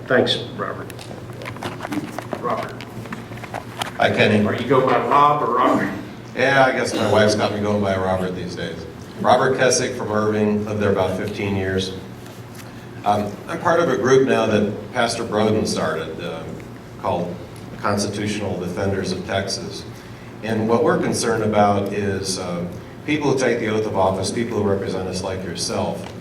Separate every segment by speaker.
Speaker 1: Thanks, Robert. Robert.
Speaker 2: Hi, Kenny.
Speaker 1: Are you go by Rob or Robert?
Speaker 2: Yeah, I guess my wife's got me going by Robert these days. Robert Kessick from Irving, lived there about 15 years. I'm part of a group now that Pastor Broden started called Constitutional Defenders of Texas. And what we're concerned about is people who take the oath of office, people who represent us like yourself,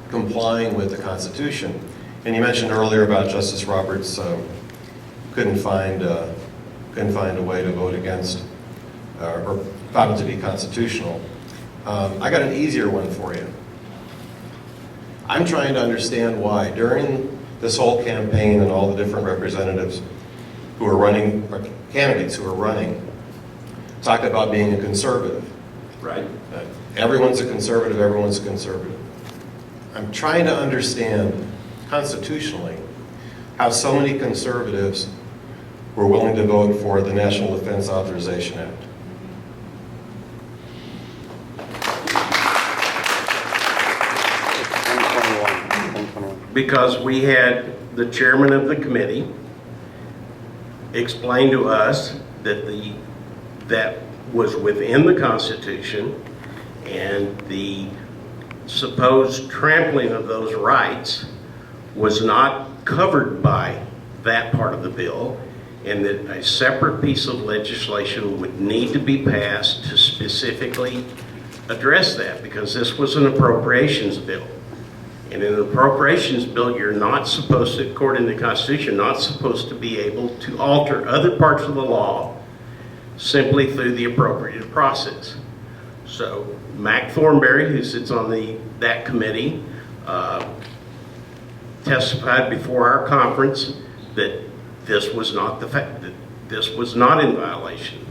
Speaker 2: complying with the Constitution. And you mentioned earlier about Justice Roberts couldn't find a way to vote against or found it to be constitutional. I got an easier one for you. I'm trying to understand why during this whole campaign and all the different representatives who are running, or candidates who are running, talked about being a conservative.
Speaker 1: Right.
Speaker 2: Everyone's a conservative, everyone's a conservative. I'm trying to understand constitutionally how so many conservatives were willing to vote for the National Defense Authorization Act.
Speaker 1: Because we had the chairman of the committee explain to us that that was within the Constitution, and the supposed trampling of those rights was not covered by that part of the bill, and that a separate piece of legislation would need to be passed to specifically address that, because this was an appropriations bill. And in an appropriations bill, you're not supposed to, according to the Constitution, not supposed to be able to alter other parts of the law simply through the appropriated process. So Mac Thornberry, who sits on that committee, testified before our conference that this was not that this was not in violation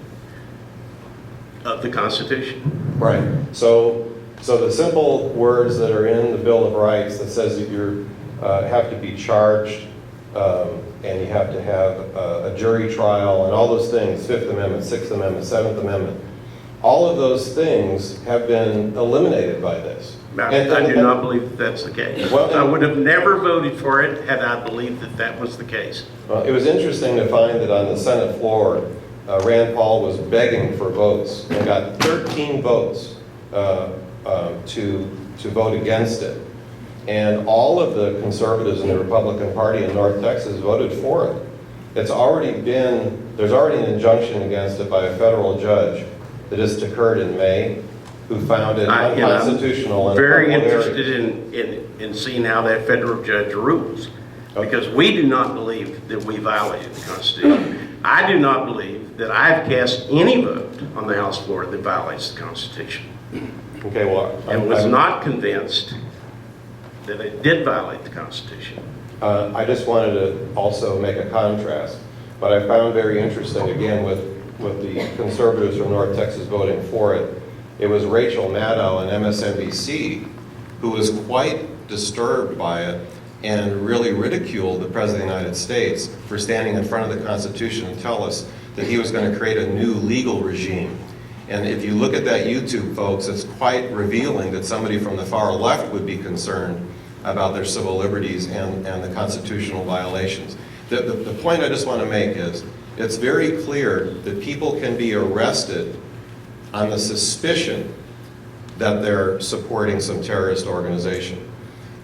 Speaker 1: of the Constitution.
Speaker 2: Right. So the simple words that are in the Bill of Rights that says that you have to be charged and you have to have a jury trial and all those things, Fifth Amendment, Sixth Amendment, Seventh Amendment, all of those things have been eliminated by this.
Speaker 1: I do not believe that that's the case.
Speaker 2: Well,
Speaker 1: I would have never voted for it had I believed that that was the case.
Speaker 2: Well, it was interesting to find that on the Senate floor, Rand Paul was begging for votes and got 13 votes to vote against it. And all of the conservatives in the Republican Party in North Texas voted for it. There's already an injunction against it by a federal judge that just occurred in May, who found it unconstitutional.
Speaker 1: I'm very interested in seeing how that federal judge rules, because we do not believe that we violated the Constitution. I do not believe that I've cast any vote on the House floor that violates the Constitution.
Speaker 2: Okay, well,
Speaker 1: and was not convinced that it did violate the Constitution.
Speaker 2: I just wanted to also make a contrast. What I found very interesting, again, with the conservatives from North Texas voting for it, it was Rachel Maddow on MSNBC who was quite disturbed by it and really ridiculed the President of the United States for standing in front of the Constitution and tell us that he was going to create a new legal regime. And if you look at that YouTube, folks, it's quite revealing that somebody from the far left would be concerned about their civil liberties and the constitutional violations. The point I just want to make is it's very clear that people can be arrested on the suspicion that they're supporting some terrorist organization.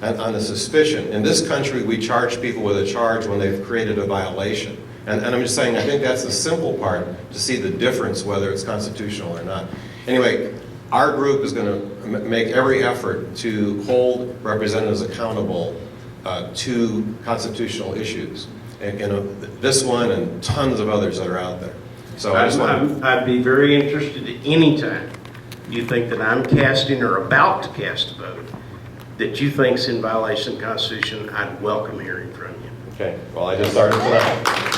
Speaker 2: And on the suspicion. In this country, we charge people with a charge when they've created a violation. And I'm just saying, I think that's the simple part to see the difference, whether it's constitutional or not. Anyway, our group is going to make every effort to hold representatives accountable to constitutional issues. And, this one and tons of others that are out there. So
Speaker 1: I'd be very interested at any time you think that I'm casting or about to cast a vote that you think's in violation of the Constitution. I'd welcome hearing from you.
Speaker 2: Okay, well, I just started tonight.